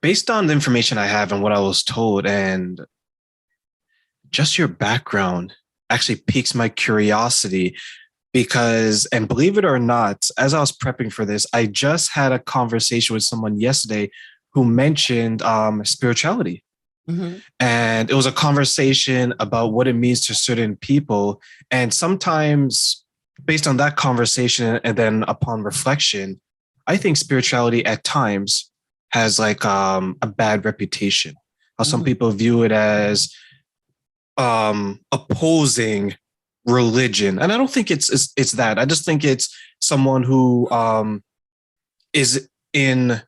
Based on the information I have and what I was told, and just your background actually piques my curiosity because, and believe it or not, as I was prepping for this, I just had a conversation with someone yesterday who mentioned spirituality. Hmm. And it was a conversation about what it means to certain people. And sometimes, based on that conversation and then upon reflection, I think spirituality at times has like a bad reputation. How some Hmm. people view it as opposing religion, and I don't think it's that. I just think it's someone who is in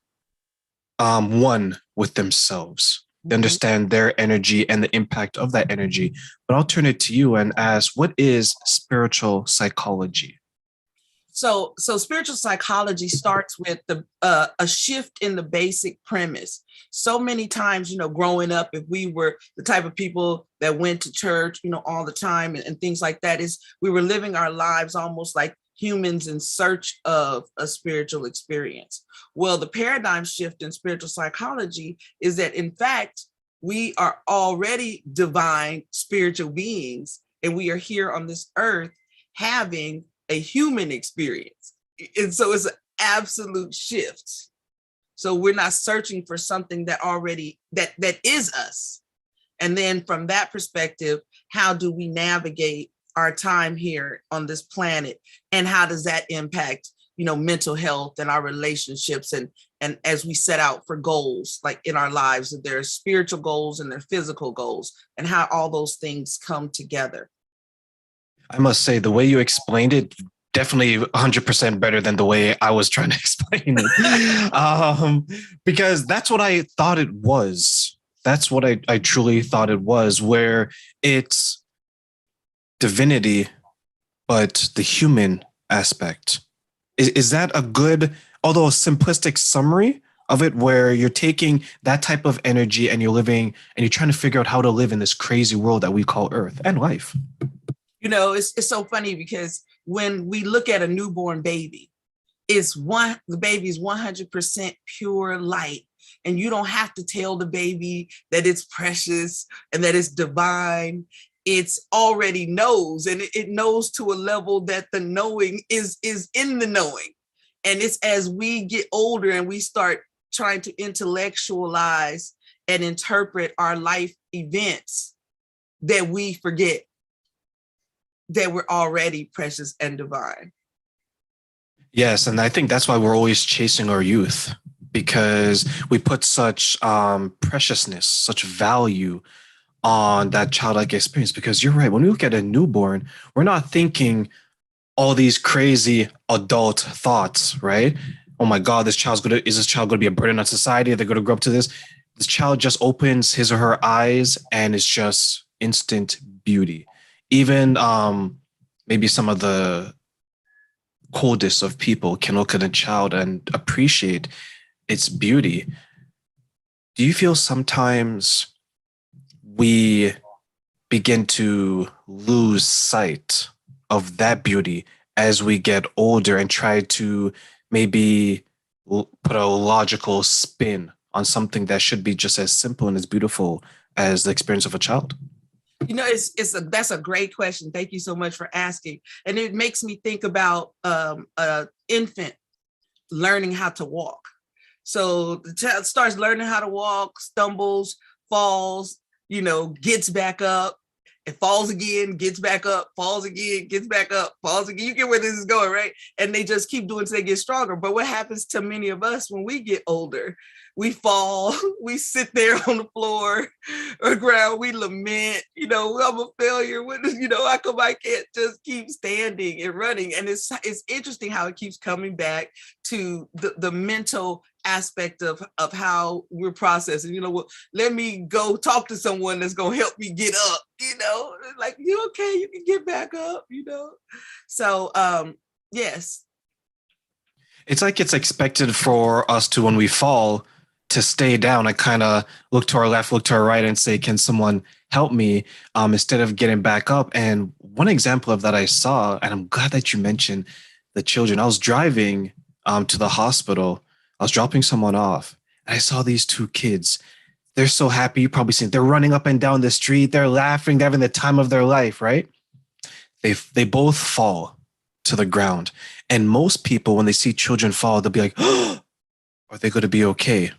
one with themselves. They Hmm. understand their energy and the impact of that energy. But I'll turn it to you and ask, what is spiritual psychology? So spiritual psychology starts with the a shift in the basic premise. So many times, growing up, if we were the type of people that went to church, all the time and things like that, is we were living our lives almost like humans in search of a spiritual experience. Well, the paradigm shift in spiritual psychology is that, in fact, we are already divine spiritual beings, and we are here on this earth having a human experience. And so it's an absolute shift. So we're not searching for something that already that is us. And then from that perspective, how do we navigate our time here on this planet, and how does that impact mental health and our relationships, and as we set out for goals like in our lives, that there are spiritual goals and there are physical goals, and how all those things come together. I must say, the way you explained it, definitely 100% better than the way I was trying to explain it. Because that's what I thought it was. That's what I truly thought it was, where it's divinity, but the human aspect. Is that a good, although a simplistic summary of it, where you're taking that type of energy and you're living and you're trying to figure out how to live in this crazy world that we call Earth and life? It's so funny because when we look at a newborn baby, the baby is 100% pure light. And you don't have to tell the baby that it's precious and that it's divine. It's already knows, and it knows to a level that the knowing is in the knowing. And it's as we get older and we start trying to intellectualize and interpret our life events that we forget that we're already precious and divine. Yes, and I think that's why we're always chasing our youth because we put such preciousness, such value on that childlike experience. Because you're right, when we look at a newborn, we're not thinking all these crazy adult thoughts, right? Oh my God, is this child gonna be a burden on society? Are they gonna grow up to this? This child just opens his or her eyes and it's just instant beauty. Even maybe some of the coldest of people can look at a child and appreciate its beauty. Do you feel sometimes we begin to lose sight of that beauty as we get older and try to maybe put a logical spin on something that should be just as simple and as beautiful as the experience of a child? That's a great question. Thank you so much for asking. And it makes me think about an infant learning how to walk. So the child starts learning how to walk, stumbles, falls, gets back up, and falls again, gets back up, falls again, gets back up, falls again. You get where this is going, right? And they just keep doing it until they get stronger. But what happens to many of us when we get older? We fall, we sit there on the floor or ground, we lament, I'm a failure. I come, I can't just keep standing and running. And it's interesting how it keeps coming back to the mental aspect of how we're processing. Well, let me go talk to someone that's gonna help me get up, like, you okay, you can get back up. So yes. It's like it's expected for us to, when we fall, to stay down and kind of look to our left, look to our right, and say, "Can someone help me?" Instead of getting back up. And one example of that I saw, and I'm glad that you mentioned the children. I was driving to the hospital. I was dropping someone off, And I saw these two kids. They're so happy. You probably seen, they're running up and down the street. They're laughing. They're having the time of their life, right? They both fall to the ground. And most people, when they see children fall, they'll be like, oh, are they going to be okay?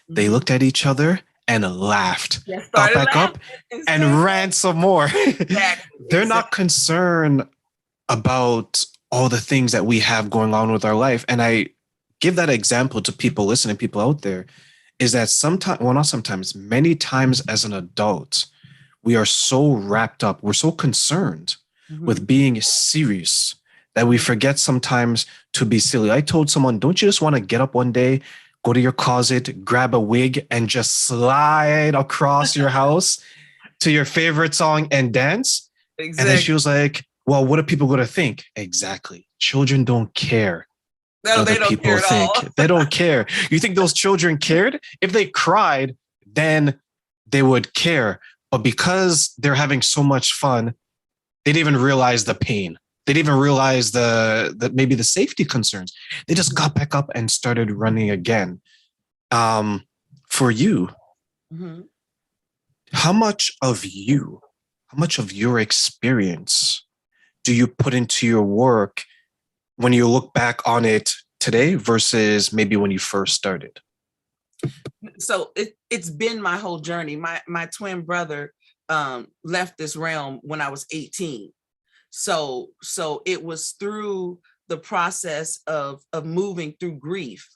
They Mhm. looked at each other and laughed, Yeah, got started back up laughing and said, and ran some more. exactly, They're not exactly. concerned about all the things that we have going on with our life. And I give that example to people listening, people out there, is that sometimes, well, not sometimes, many times as an adult, we are so wrapped up, we're so concerned with Mhm, being serious that we mhm. forget sometimes to be silly. I told someone, don't you just want to get up one day, go to your closet, grab a wig, and just slide across your house to your favorite song and dance? And then she Exactly. was like, well, what are people going to think? Exactly. Children don't care what No, other they don't people care at all. think. They don't care. You think those children cared? If they cried, then they would care. But because they're having so much fun, they didn't even realize the pain. They didn't even realize the maybe the safety concerns. They just got back up and started running again. Um, for you, Mhm. how much of you, how much of your experience do you put into your work when you look back on it today versus maybe when you first started? So it's been my whole journey. My twin brother left this realm when I was 18. So it was through the process of moving through grief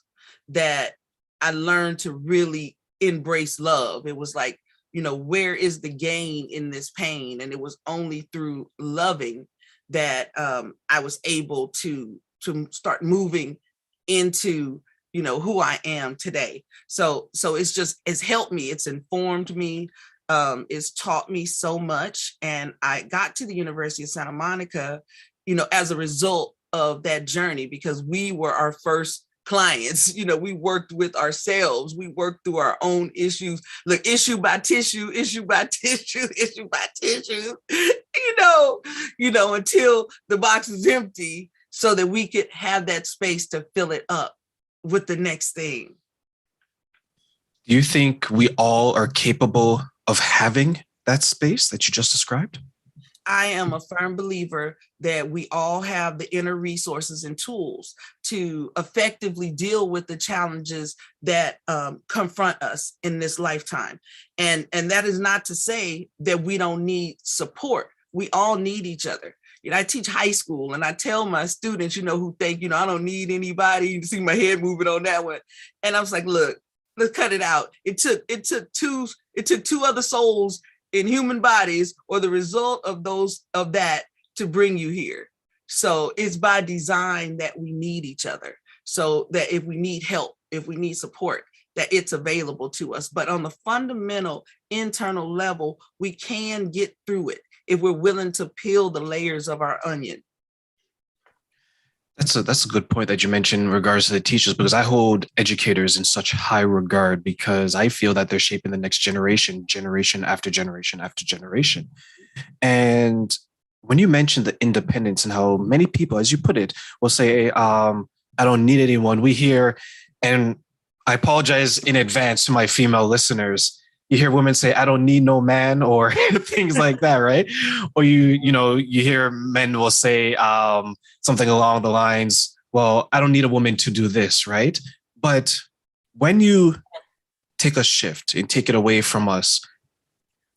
that I learned to really embrace love. It was like, where is the gain in this pain? And it was only through loving that I was able to start moving into who I am today. So it's helped me, it's informed me, it's taught me so much. And I got to the University of Santa Monica, as a result of that journey, because we were our first clients. We worked with ourselves, we worked through our own issues. Look, issue by tissue, issue by tissue, issue by tissue, until the box is empty, so that we could have that space to fill it up with the next thing. Do you think we all are capable of having that space that you just described? I am a firm believer that we all have the inner resources and tools to effectively deal with the challenges that confront us in this lifetime. And that is not to say that we don't need support. We all need each other. I teach high school, and I tell my students, who think, I don't need anybody. You see my head moving on that one. And I was like, look, let's cut it out. It took two other souls in human bodies, or the result of that, to bring you here. So it's by design that we need each other, so that if we need help, if we need support, that it's available to us. But on the fundamental internal level, we can get through it if we're willing to peel the layers of our onion. That's a good point that you mentioned in regards to the teachers, because I hold educators in such high regard because I feel that they're shaping the next generation, generation after generation after generation. And when you mentioned the independence and how many people, as you put it, will say, I don't need anyone. We hear, and I apologize in advance to my female listeners. You hear women say, I don't need no man, or things like that, right? Or you hear men will say something along the lines, well, I don't need a woman to do this, right? But when you take a shift and take it away from us,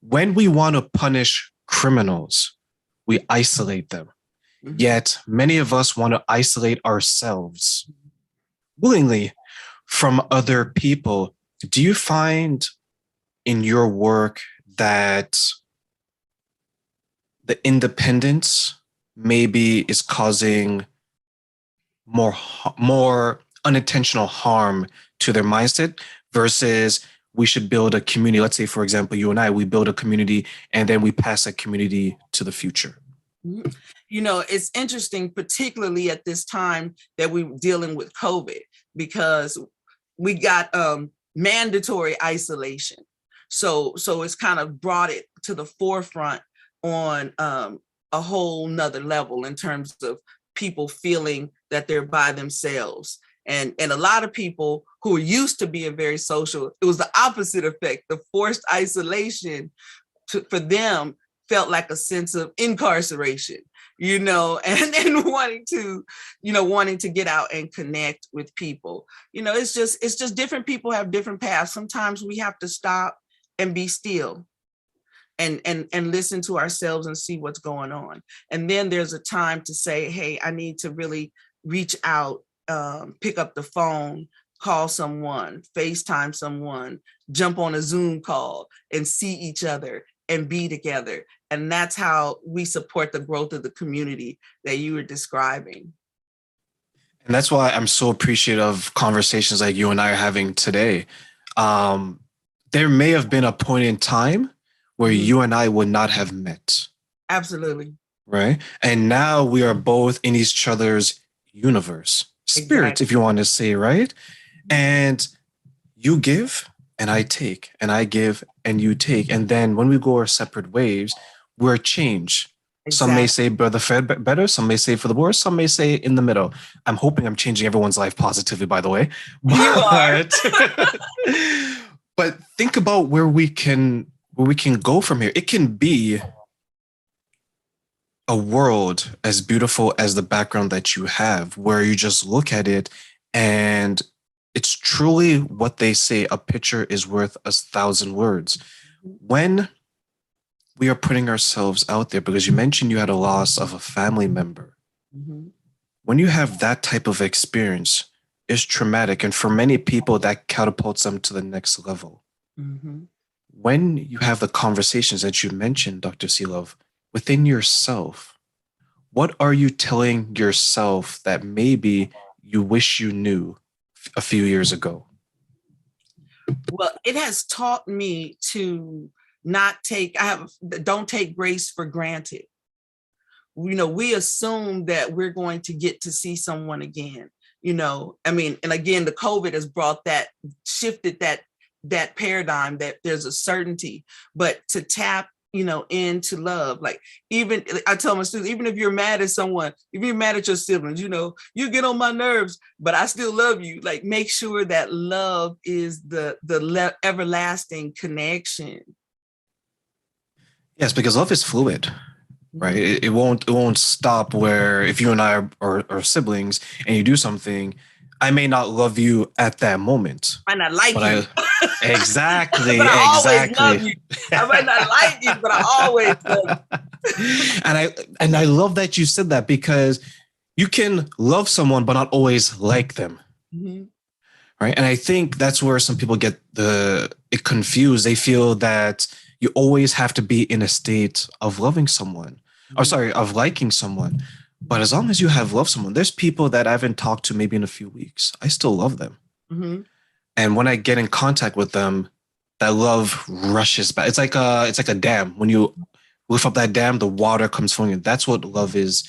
when we want to punish criminals, we isolate them. Mhm. Yet many of us want to isolate ourselves willingly from other people. Do you find in your work that the independence maybe is causing more unintentional harm to their mindset versus we should build a community? Let's say, for example, you and I, we build a community and then we pass that community to the future. Mhm. It's interesting, particularly at this time that we're dealing with COVID, because we got mandatory isolation. So it's kind of brought it to the forefront on a whole nother level in terms of people feeling that they're by themselves. And a lot of people who are used to being very social, it was the opposite effect. The forced isolation for them felt like a sense of incarceration, and wanting to get out and connect with people. It's just different people have different paths. Sometimes we have to stop and be still and listen to ourselves and see what's going on. And then there's a time to say, hey, I need to really reach out, pick up the phone, call someone, FaceTime someone, jump on a Zoom call and see each other and be together. And that's how we support the growth of the community that you were describing. And that's why I'm so appreciative of conversations like you and I are having today. There may have been a point in time where you and I would not have met. Absolutely. Right. And now we are both in each other's universe, spirit, exactly, if you want to say, right? And you give and I take, and I give and you take. And then when we go our separate ways, we're changed. Exactly. Some may say brother fed better, some may say for the worse, some may say in the middle. I'm hoping I'm changing everyone's life positively, by the way. You are. But think about where we can go from here. It can be a world as beautiful as the background that you have, where you just look at it and it's truly what they say, a picture is worth 1,000 words. When we are putting ourselves out there, because you mentioned you had a loss of a family member. Mm-hmm. When you have that type of experience, it's traumatic. And for many people, that catapults them to the next level. Mm-hmm. When you have the conversations that you mentioned, Dr. Seelove, within yourself, what are you telling yourself that maybe you wish you knew a few years ago? Well, it has taught me to don't take grace for granted. We assume that we're going to get to see someone again, and again, the COVID has shifted that paradigm, that there's a certainty, but to tap into love. Like, even I tell my students, even if you're mad at someone, if you're mad at your siblings, you get on my nerves, but I still love you. Like, make sure that love is the everlasting connection. Yes, because love is fluid, right? It won't stop. Where if you and I are siblings and you do something, I may not love you at that moment. I might not like you. Exactly. But I exactly. always love you. I might not like you, but I always love you. And I love that you said that, because you can love someone but not always like them. Mm-hmm. Right. And I think that's where some people get it confused. They feel that you always have to be in a state of loving someone, of liking someone. But as long as you have loved someone, there's people that I haven't talked to maybe in a few weeks. I still love them. Mm-hmm. And when I get in contact with them, that love rushes back. It's like a dam. When you lift up that dam, the water comes flowing in. That's what love is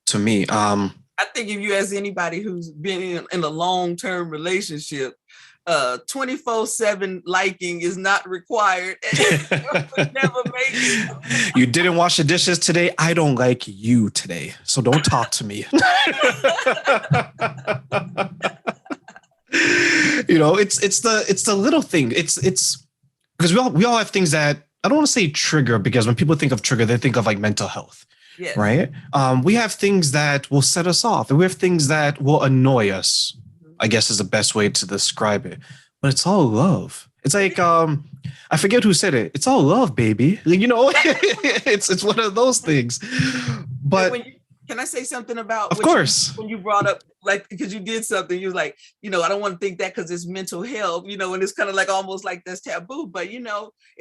to me. I think if you ask anybody who's been in a long-term relationship, 24/7 liking is not required. Never make it. You didn't wash the dishes today. I don't like you today, so don't talk to me. It's the little thing. It's because we all have things that, I don't want to say trigger, because when people think of trigger, they think of like mental health. Yes. Right. We have things that will set us off, and we have things that will annoy us, I guess is the best way to describe it. But it's all love. It's like, I forget who said it. It's all love, baby. It's one of those things. But can I say something about? Of course. When you brought up, like, because you did something, you was like, I don't want to think that because it's mental health, and it's kind of like almost like that's taboo. But in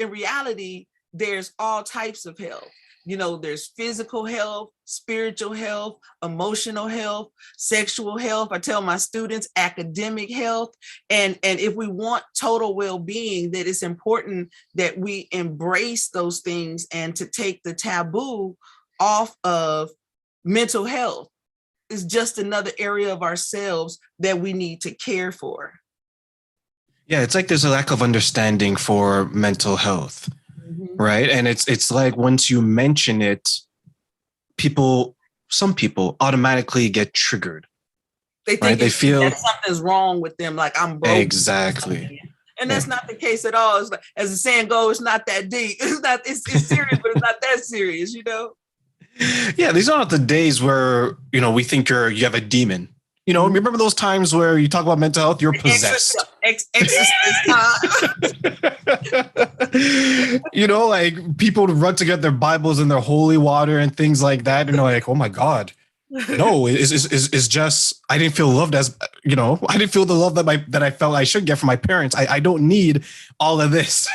reality, there's all types of health. There's physical health, spiritual health, emotional health, sexual health. I tell my students, academic health. And if we want total well-being, that it's important that we embrace those things and to take the taboo off of mental health. Is just another area of ourselves that we need to care for. Yeah, it's like there's a lack of understanding for mental health. Right. And it's like once you mention it, some people automatically get triggered. They right? think They feel that something's wrong with them, like I'm broke. exactly. And Yeah. that's not the case at all. It's like, as the saying goes, it's not that deep. It's serious, but it's not that serious, you know? Yeah, these are not the days where, we think you have a demon. Remember those times where you talk about mental health, you're possessed. Exorcist time. Like people run to get their Bibles and their holy water and things like that. And they're like, oh my God. No, it's just I didn't feel loved as I didn't feel the love that I felt I should get from my parents. I don't need all of this.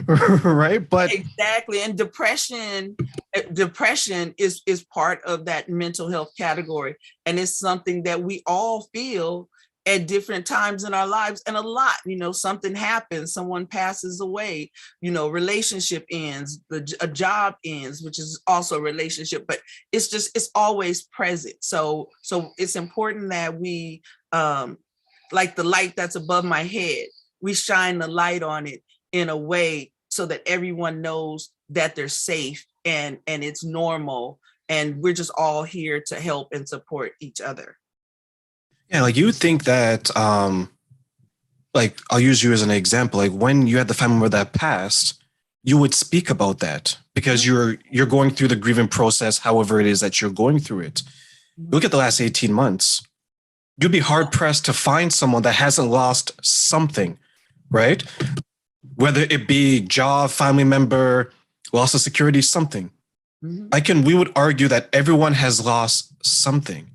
Right. But exactly. And depression is part of that mental health category. And it's something that we all feel at different times in our lives, and a lot, something happens, someone passes away, relationship ends, a job ends, which is also a relationship, but it's always present. So it's important that we, like the light that's above my head, we shine the light on it in a way so that everyone knows that they're safe and it's normal, and we're just all here to help and support each other. Yeah, like you would think that, like I'll use you as an example. Like when you had the family member that passed, you would speak about that because you're going through the grieving process, however it is that you're going through it. Look at the last 18 months. You'd be hard pressed to find someone that hasn't lost something, right? Whether it be job, family member, loss of security, something. We would argue that everyone has lost something.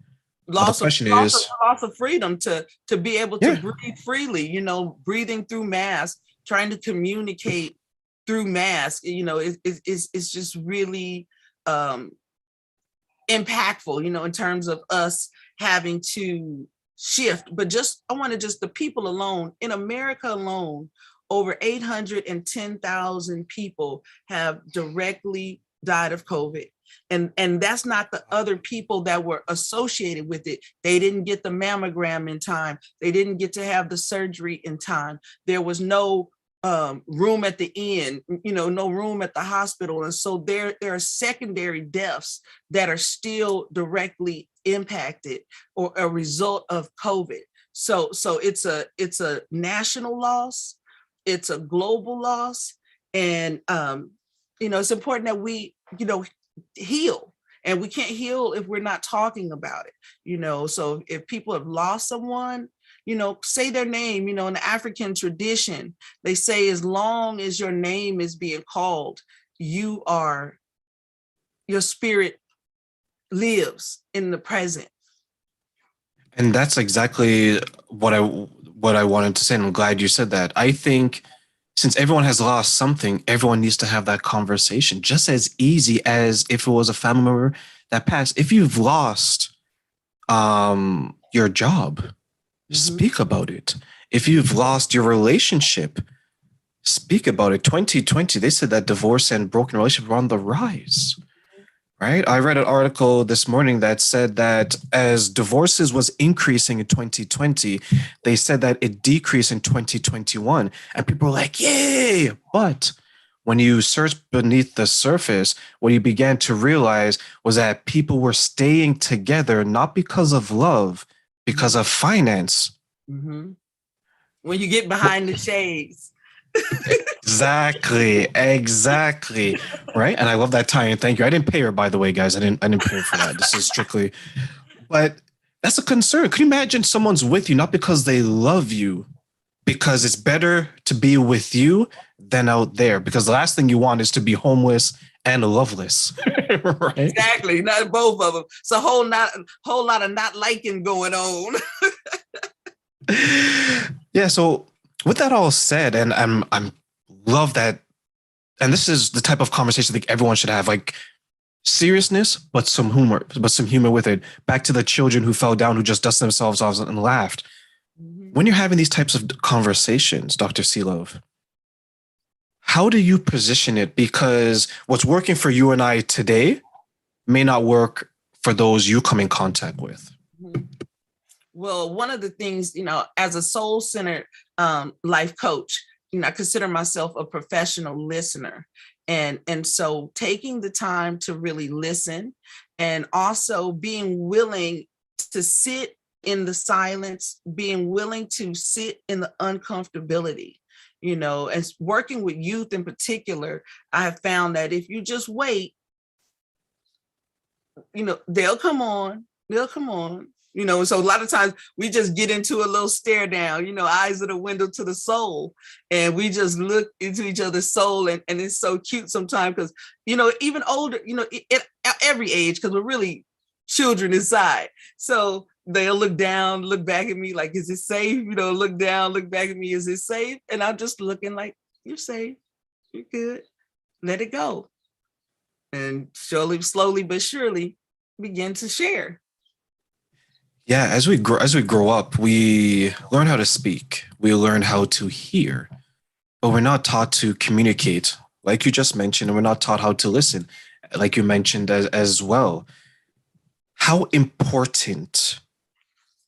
Loss of freedom to be able to breathe freely, breathing through masks, trying to communicate through masks, it's just really impactful, in terms of us having to shift. But I want to just the people alone, in America alone, over 810,000 people have directly died of COVID. And that's not the other people that were associated with it. They didn't get the mammogram in time. They didn't get to have the surgery in time. There was no room at the inn, no room at the hospital. And so there are secondary deaths that are still directly impacted or a result of COVID. So it's a national loss. It's a global loss. And, it's important that we, heal, and we can't heal if we're not talking about it. So if people have lost someone, say their name. In the African tradition, they say as long as your name is being called, your spirit lives in the present. And that's exactly what I wanted to say, and I'm glad you said that. I think since everyone has lost something, everyone needs to have that conversation, just as easy as if it was a family member that passed. If you've lost your job, speak about it. If you've lost your relationship, speak about it. 2020, they said that divorce and broken relationships were on the rise. Right. I read an article this morning that said that as divorces was increasing in 2020, they said that it decreased in 2021. And people were like, yay. But when you search beneath the surface, what you began to realize was that people were staying together, not because of love, because of finance. When you get behind the shades. Exactly. Right. And I love that tie-in. Thank you. I didn't pay her, by the way, guys. I didn't pay her for that. This is strictly, but that's a concern. Could you imagine someone's with you, not because they love you, because it's better to be with you than out there, because the last thing you want is to be homeless and loveless. Right. Exactly. Not both of them. It's a whole lot of not liking going on. Yeah. So with that all said, and I'm love that. And this is the type of conversation I think everyone should have, like seriousness, but some humor with it. Back to the children who fell down, who just dusted themselves off and laughed. When you're having these types of conversations, Dr. Seelove, how do you position it? Because what's working for you and I today may not work for those you come in contact with. Well, one of the things, as a soul-centered life coach, I consider myself a professional listener. And so taking the time to really listen, and also being willing to sit in the silence, being willing to sit in the uncomfortability, you know, and working with youth in particular, I have found that if you just wait, you know, they'll come on, you know. So a lot of times we just get into a little stare down, you know, eyes are the window to the soul. And we just look into each other's soul. And it's so cute sometimes because, you know, even older, you know, at every age, because we're really children inside. So they'll look down, look back at me like, is it safe? You know, look down, look back at me, is it safe? And I'm just looking like, you're safe, you're good, let it go. And slowly but surely begin to share. Yeah, as we grow up, we learn how to speak. We learn how to hear, but we're not taught to communicate, like you just mentioned, and we're not taught how to listen, like you mentioned as well. How important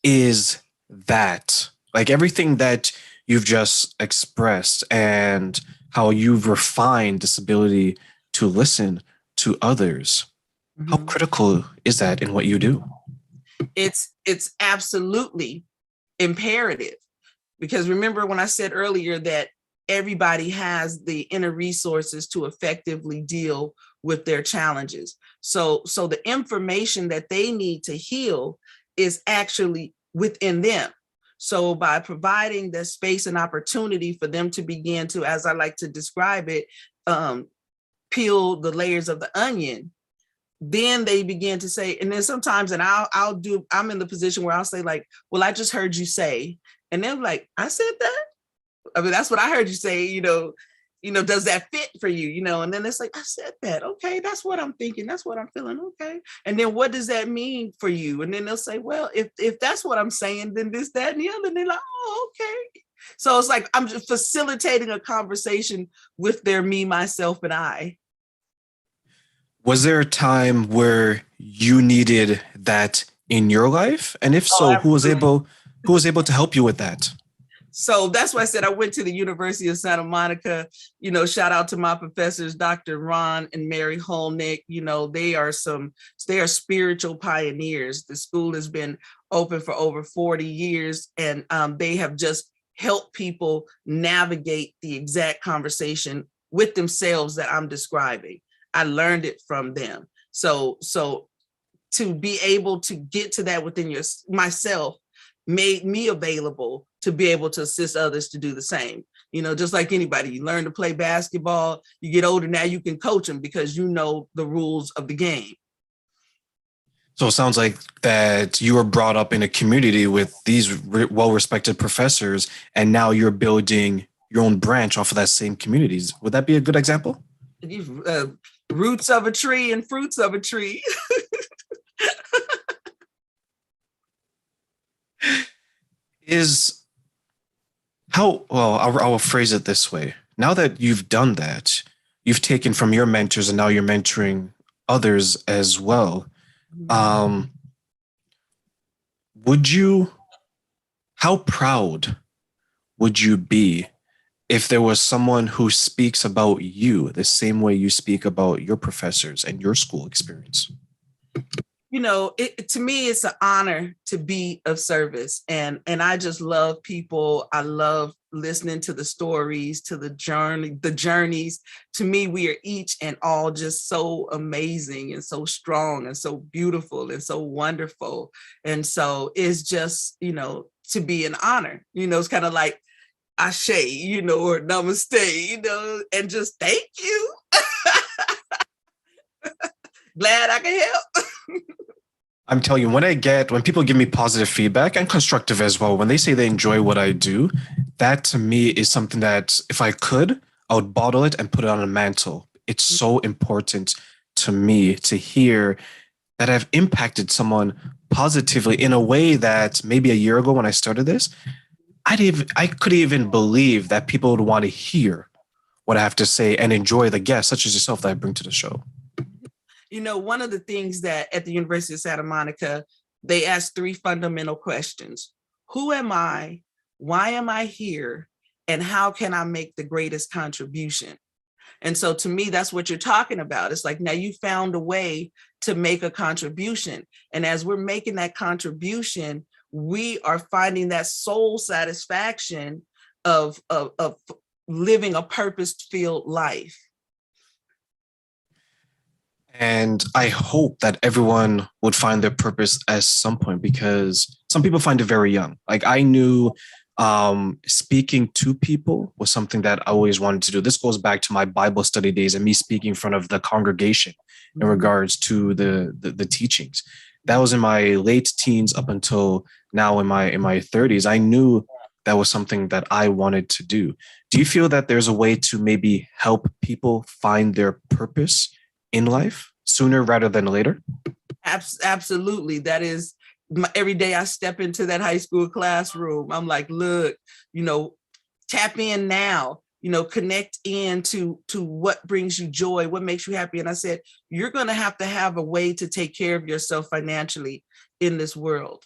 is that? Like everything that you've just expressed and how you've refined this ability to listen to others. How Mhm. critical is that in what you do? It's absolutely imperative, because remember when I said earlier that everybody has the inner resources to effectively deal with their challenges. So the information that they need to heal is actually within them. So by providing the space and opportunity for them to begin to, as I like to describe it, um, peel the layers of the onion, then they begin to say, and then sometimes, and I'm in the position where I'll say like, well, I just heard you say, and they're like, I said that? I mean, that's what I heard you say, you know, does that fit for you? You know, and then it's like, I said that. Okay, that's what I'm thinking. That's what I'm feeling. Okay. And then what does that mean for you? And then they'll say, well, if that's what I'm saying, then this, that, and the other. And they're like, oh, okay. So it's like I'm just facilitating a conversation with their me, myself, and I. Was there a time where you needed that in your life? And if Oh, so, absolutely. who was able to help you with that? So that's why I said I went to the University of Santa Monica. You know, shout out to my professors, Dr. Ron and Mary Holnick. You know, they are spiritual pioneers. The school has been open for over 40 years, and they have just helped people navigate the exact conversation with themselves that I'm describing. I learned it from them. So to be able to get to that within myself made me available to be able to assist others to do the same. You know, just like anybody, you learn to play basketball, you get older, now you can coach them because you know the rules of the game. So it sounds like that you were brought up in a community with these well-respected professors, and now you're building your own branch off of that same communities. Would that be a good example? Uh, Roots of a tree and fruits of a tree. Is how well I will phrase it this way. Now that you've done that, you've taken from your mentors and now you're mentoring others as well. Um, would you, how proud would you be if there was someone who speaks about you the same way you speak about your professors and your school experience? You know, to me, it's an honor to be of service, and I just love people. I love listening to the stories, to the journeys. To me, we are each and all just so amazing and so strong and so beautiful and so wonderful. And so it's just, you know, to be an honor. You know, it's kind of like ashe, you know, or namaste, you know, and just thank you. Glad I can help. I'm telling you, when people give me positive feedback and constructive as well, when they say they enjoy what I do, that to me is something that if I could, I would bottle it and put it on a mantle. It's so important to me to hear that I've impacted someone positively in a way that maybe a year ago when I started this, I could even believe that people would want to hear what I have to say and enjoy the guests such as yourself that I bring to the show. You know, one of the things that at the University of Santa Monica, they ask three fundamental questions. Who am I? Why am I here? And how can I make the greatest contribution? And so to me, that's what you're talking about. It's like, now you found a way to make a contribution. And as we're making that contribution, we are finding that soul satisfaction of living a purpose-filled life. And I hope that everyone would find their purpose at some point, because some people find it very young. Like I knew speaking to people was something that I always wanted to do. This goes back to my Bible study days and me speaking in front of the congregation in regards to the teachings. That was in my late teens up until now in my 30s. I knew that was something that I wanted to do. Do you feel that there's a way to maybe help people find their purpose in life sooner rather than later? Absolutely. That is every day I step into that high school classroom, I'm like, look, tap in now, connect in to what brings you joy, what makes you happy. And I said, you're going to have a way to take care of yourself financially in this world.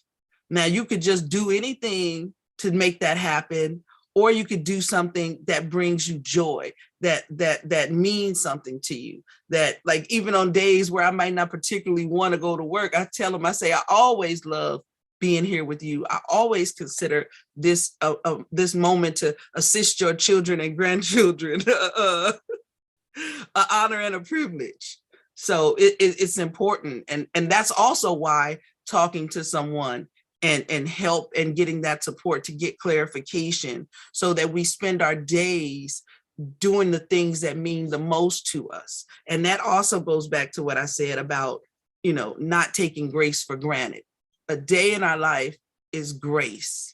Now, you could just do anything to make that happen, or you could do something that brings you joy, that means something to you, that like even on days where I might not particularly want to go to work, I tell them, I say, I always love being here with you. I always consider this this moment to assist your children and grandchildren an honor and a privilege. So it's important. And that's also why talking to someone and help and getting that support to get clarification, so that we spend our days doing the things that mean the most to us. And that also goes back to what I said about, not taking grace for granted. A day in our life is grace.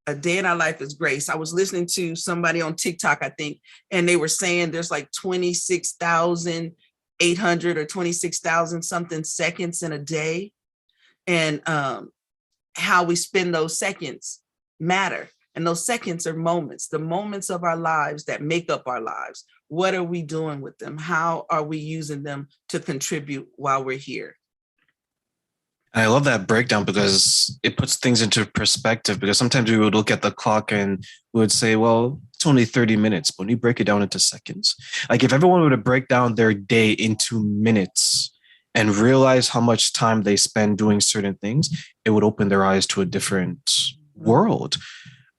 A day in our life is grace. I was listening to somebody on TikTok, I think, and they were saying there's like 26,800 or 26,000 something seconds in a day. And how we spend those seconds matter. And those seconds are moments, the moments of our lives that make up our lives. What are we doing with them? How are we using them to contribute while we're here? And I love that breakdown because it puts things into perspective, because sometimes we would look at the clock and we would say, well, it's only 30 minutes. But when you break it down into seconds, like if everyone were to break down their day into minutes and realize how much time they spend doing certain things, it would open their eyes to a different world,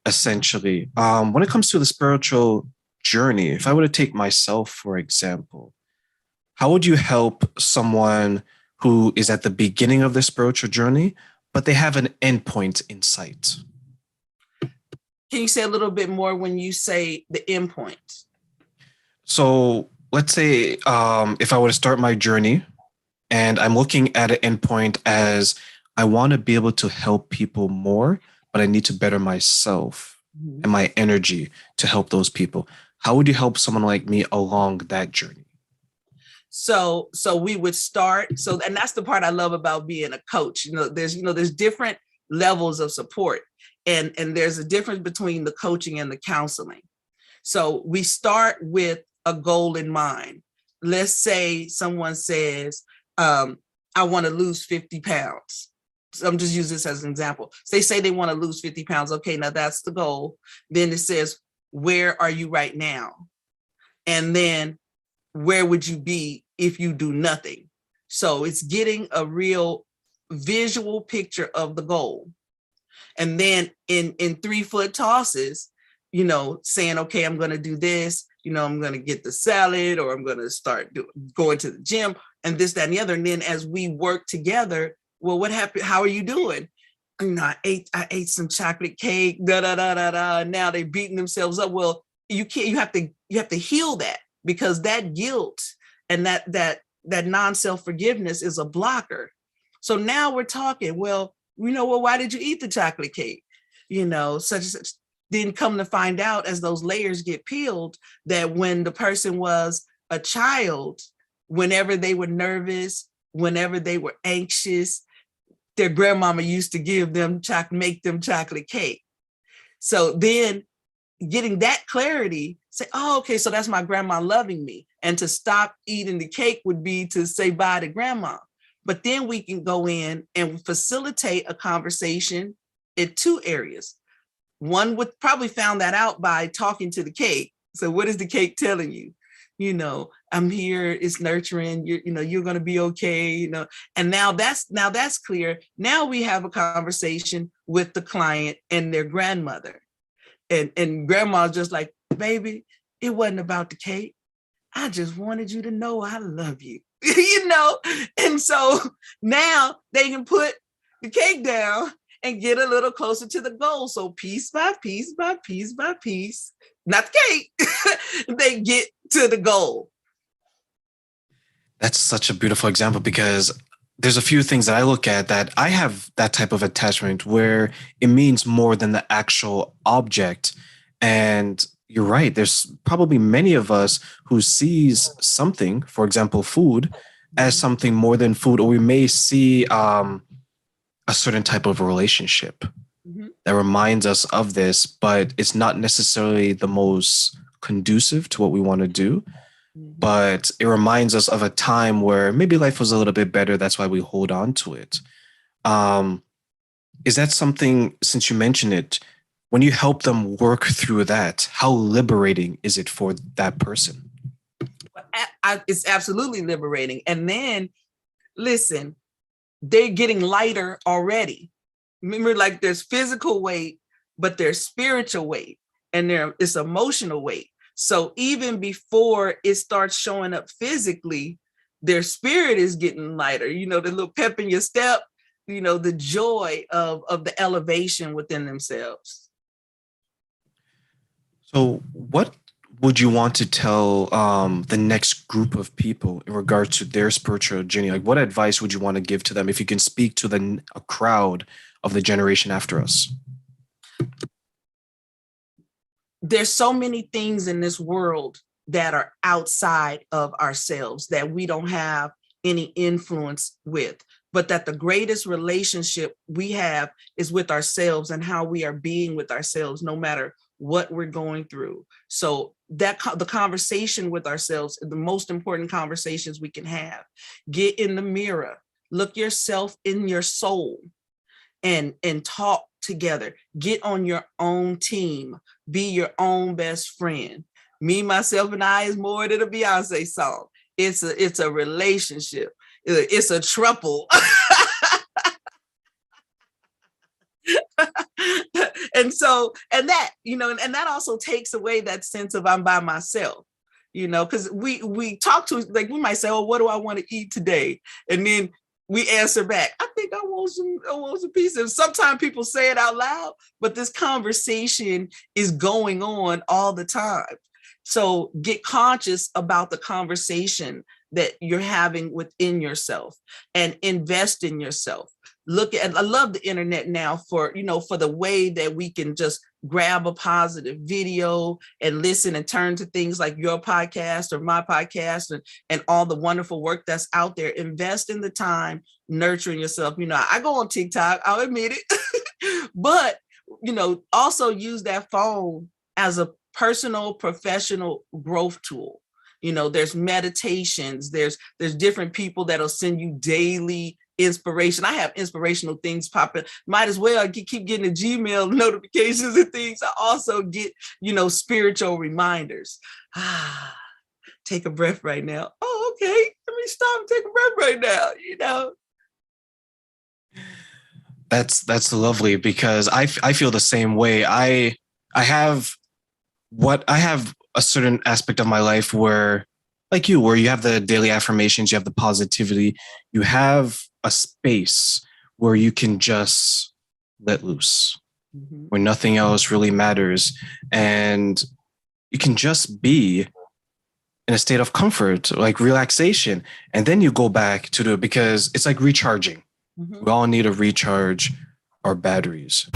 essentially. When it comes to the spiritual journey, if I were to take myself, for example, how would you help someone who is at the beginning of their spiritual journey, but they have an endpoint in sight? Can you say a little bit more when you say the endpoint? So let's say if I were to start my journey, and I'm looking at an endpoint as I want to be able to help people more, but I need to better myself and my energy to help those people. How would you help someone like me along that journey? So we would start. So, and that's the part I love about being a coach. There's different levels of support, and there's a difference between the coaching and the counseling. So we start with a goal in mind. Let's say someone says, I want to lose 50 pounds. So I'm just using this as an example. So they say they want to lose 50 pounds. Okay, now that's the goal. Then it says, where are you right now? And then where would you be if you do nothing? So it's getting a real visual picture of the goal. And then in 3-foot tosses, saying, okay, I'm going to do this, I'm going to get the salad, or I'm going to start going to the gym and this, that, and the other. And then as we work together, well, what happened? How are you doing? I ate some chocolate cake, da, da, da, da, da. Now they're beating themselves up. Well, you have to heal that, because that guilt and that non-self-forgiveness is a blocker. So now we're talking, well, why did you eat the chocolate cake? Such and such. Then come to find out, as those layers get peeled, that when the person was a child, whenever they were nervous, whenever they were anxious, their grandmama used to give them make them chocolate cake. So then getting that clarity, say, oh, okay, so that's my grandma loving me. And to stop eating the cake would be to say bye to grandma. But then we can go in and facilitate a conversation in 2 areas. One would probably found that out by talking to the cake. So what is the cake telling you? I'm here, it's nurturing, you're going to be okay, and now that's clear. Now we have a conversation with the client and their grandmother, and grandma's just like, baby, it wasn't about the cake. I just wanted you to know I love you, and so now they can put the cake down and get a little closer to the goal. So piece by piece by piece by piece, not the cake, they get to the goal. That's such a beautiful example, because there's a few things that I look at that I have that type of attachment where it means more than the actual object. And you're right. There's probably many of us who sees something, for example, food, as something more than food, or we may see a certain type of relationship that reminds us of this, but it's not necessarily the most conducive to what we want to do. But it reminds us of a time where maybe life was a little bit better. That's why we hold on to it. Is that something, since you mentioned it, when you help them work through that, how liberating is it for that person? It's absolutely liberating. And then, listen, they're getting lighter already. Remember, like, there's physical weight, but there's spiritual weight, and it's emotional weight. So even before it starts showing up physically, their spirit is getting lighter, the little pep in your step, the joy of the elevation within themselves. So what would you want to tell the next group of people in regard to their spiritual journey? Like, what advice would you want to give to them if you can speak to a crowd of the generation after us? There's so many things in this world that are outside of ourselves that we don't have any influence with, but that the greatest relationship we have is with ourselves and how we are being with ourselves, no matter what we're going through. So the conversation with ourselves, the most important conversations we can have. Get in the mirror, look yourself in your soul, and talk together. Get on your own team. Be your own best friend. Me, Myself, and I is more than a Beyonce song. It's a relationship. It's a throuple. and that also takes away that sense of I'm by myself, because we talk to, like, we might say, oh, what do I want to eat today? And then we answer back, I think I want some pizza. Sometimes people say it out loud, but this conversation is going on all the time. So get conscious about the conversation that you're having within yourself and invest in yourself. I love the internet now for the way that we can just grab a positive video and listen and turn to things like your podcast or my podcast and all the wonderful work that's out there. Invest in the time nurturing yourself. I go on TikTok, I'll admit it, but also use that phone as a personal, professional growth tool. There's meditations, there's different people that'll send you daily inspiration. I have inspirational things popping. Might as well keep getting the Gmail notifications and things. I also get, spiritual reminders. Take a breath right now. Oh, okay. Let me stop and take a breath right now, That's lovely, because I feel the same way. I have a certain aspect of my life where, like you, where you have the daily affirmations, you have the positivity, you have a space where you can just let loose, where nothing else really matters. And you can just be in a state of comfort, like relaxation. And then you go back to because it's like recharging. We all need to recharge our batteries.